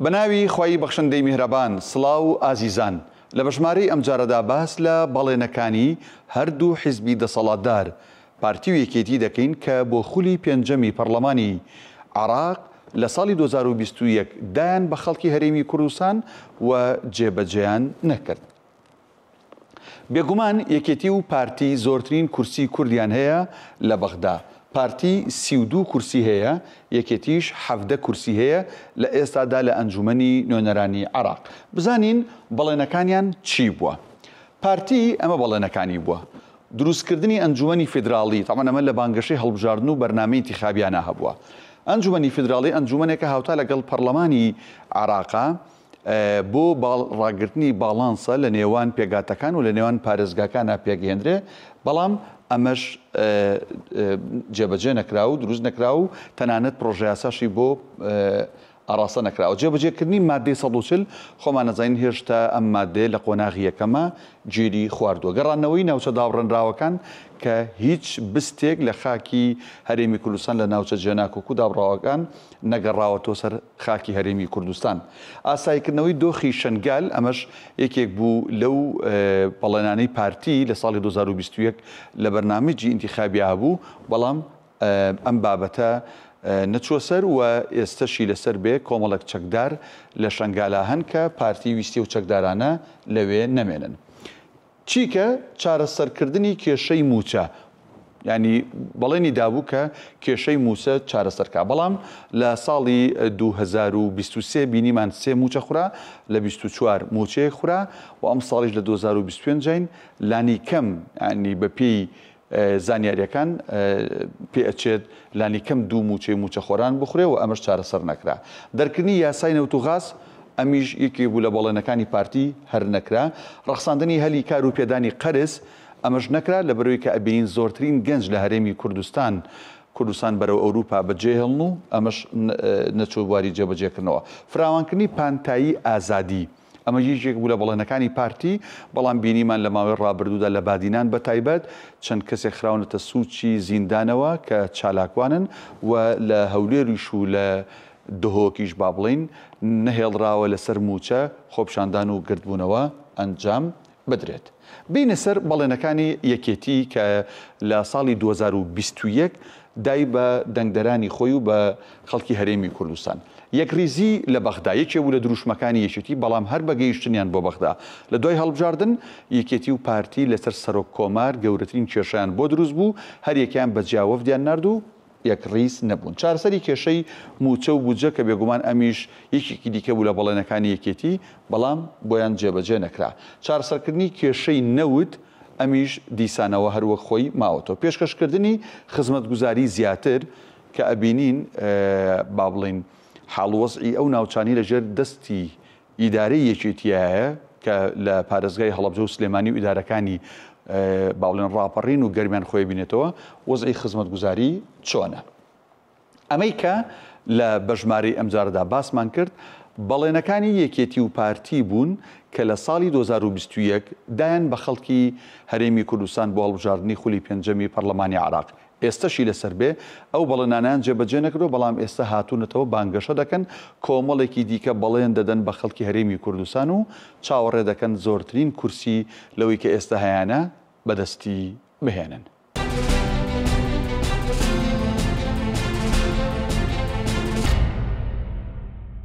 بەناوی خوای بەخشندەی میهرەبان سڵاو ئازیزان لە بەژمارەی ئەم جارەدا باس لە بەڵێنەکانی هەردوو حیزبی دەسەڵاتدار پارتی و یەکێتی دەکەین کە بۆ خولی پێنجەمی پەرلەمانی عێراق لە ساڵی 2021 دایان بە خەڵکی هەرێمی کوردستان و جێبەجێیان نەکرد. بێگومان یەکێتی و پارتی زۆرترین کورسی کوردیان هەیە لە بەغدا. پارتی 32 کورسی هەیە، یەکێتیش 17 کورسی هەیە لە ئێستادا لە ئەنجومەنی نوێنەرانی عێراق. بزانین بەڵێنەکانیان چی بووە؟ پارتی ئەمە بەڵێنەکانی بووە. دروستکردنی ئەنجومەنی فیدراڵی، تاوان ئەمە لە بانگەشەی هەڵبژاردن و بەرنامەی انتیخابیانە هەبووە. ئەنجومەنی فیدراڵی ئەنجومەنێکە هاوتا لەگەڵ پەرلەمانی عێراقا بۆ ڕاگررتنی باڵانسە لە نێوان پێگاتەکان و لە نێوان پارێزگاکانە پێگەێنرێ، بەڵام ئەمەش جێبەجێ نەکرا و دروست نەکرا و تەنانەت پرۆژە یاساشی بۆ ئاڕاستە نەکراوە. جێبەجێکردنی مادەی 140 خۆمان نەزانین هێشتا ئەم مادەیە لە قۆناغی یەکەمە گیری خواردووە. گەڕانەوەی ناوچە داوڕێنراوەکان کە هیچ بستێک لە خاکی هەرێمی کوردستان لە ناوچە جێناکۆک و دابڕاوەکان نەگەڕاوەتەوە سەر خاکی هەرێمی کوردستان. ئاساییکردنەوەی دۆخی شنگال ئەمەش یەکێک بوو لەو بەڵێنانەی پارتی لە ساڵی 2021 لە بەرنامەجی ئینتیخابیا بوو، بەڵام ئەم بابەتە نەچوە سەر و ئێستەشی لەسەر بێ کۆمەڵک چەکدار لە شنگالە هەن کە پارتی ویستی و چەکدارانە لەوێ نەمێنن. چیکە چارەسەرکردنی کێشەی موچە، ینی بەڵێنی دابوو کە کێشەی موچە چارەسەرکا، بەڵام لە ساڵی 2023 بینیمان 3 موچە خورا، لە 24 موچەیە خورا و ئەم ساڵیش لە 2025 لانی کەم ینی بە پێی زانیاریەکان پێ ئەچێت لانی کەم 2 موچە خۆران بخورێ و ئەمەش چارەسەر نەکرا. دەرکردنی یاسای نەوت و غاز ئەمیش یەکێک بوو لە بەڵێنەکانی پارتی هەر نەکرا. ڕەخساندنی هەلی کار و پێدانی قەرز ئەمەش نەکرا لە بەرەوەی کە ئەبینین زۆرترین گەنج لە هەرێمی کوردستان بەرەو ئەوروپا بەجێهێڵن و ئەمەش نەچوو بواری جێبەجێکردنەوە. فراوانکردنی پانتایی ئازادی ئەمە یەکێک بوو لە بەڵێنەکانی پارتی، بەڵام بینیمان لە ماوەی ڕابردوودا لە بادینان بە تایبەت چەند کەسێک خراونەتە سوچی زیندانەوە کە چالاکوانن و لە هەولێریش و لە دهۆکیش با بڵین نەهێڵراوە لەسەر موچە خۆپشاندان و گردبوونەوە ئەنجام بدرێت. بینە سەر بەڵێنەکانی یەکێتی کە لە ساڵی 2021 دای بە دەنگدەرانی خۆی و بە خەڵکی هەرێمی کوردستان. یەکریزی لە بەغدا یەکێ بوو لە دروشمەکانی یەکێتی، بەڵام هەر بەگەیشتنیان بۆ بەغدا لە دوای هەڵبژاردن یەکێتی و پارتی لەسەر سەرۆک کۆمار گەورەترین کێشەیان بۆ دروست بوو، هەر یەکیان بە جیاوەفدیان نرد و یەکڕیز نەبوون. چارەسەری کێشەی موچە و بودجە کە بێگومان ئەمیش یەکێکی دیکە بوو لە بەڵێنەکانی یەکێتی، بەڵام بۆیان جێبەجێ نەکرا. چارەسەرکردنی کێشەی نەوت ئەمیش دیسانەوە هەروەک خۆی ماوەتەوە. پێشکەشکردنی خزمەتگوزاری زیاتر کە ئەبینین با بڵین حاڵوەزعی ئەو ناوچانی لەژێر دەستی ئیدارەی یەکێتیایە کە لە پارێزگای هەڵەبجە و سلێمانی و ئیدارەکانی باڵێن ڕاپەڕین و گەرمیان خۆی بینێتەوە وەزعی خزمەتگوزاری چۆنە. ئەمەی کە لە بەژمارەی ئەمجاردا باسمان کرد بەڵێنەکانی یەکێتی و پارتی بوون کە لە ساڵی 2021 دایان بە خەڵکی هەرێمی کوردستان بۆ هەڵبژاردنی خولی پێنجەمی پەرلەمانی عێراق. ئێستەشی لەسەر بێ ئەو بەڵێنانیان جێبەجێ نەکرۆ، بەڵام ئێستا هاتوونەتەوە بانگەشە دەکەن کۆمەڵێکی دیکە بەڵێن دەدەن بە خەڵکی هەرێمی کوردستان و چاوەڕێ دەکەن زۆرترین کورسی لەوەی کە ئێستا هەیەە بەدەستی بهێنن.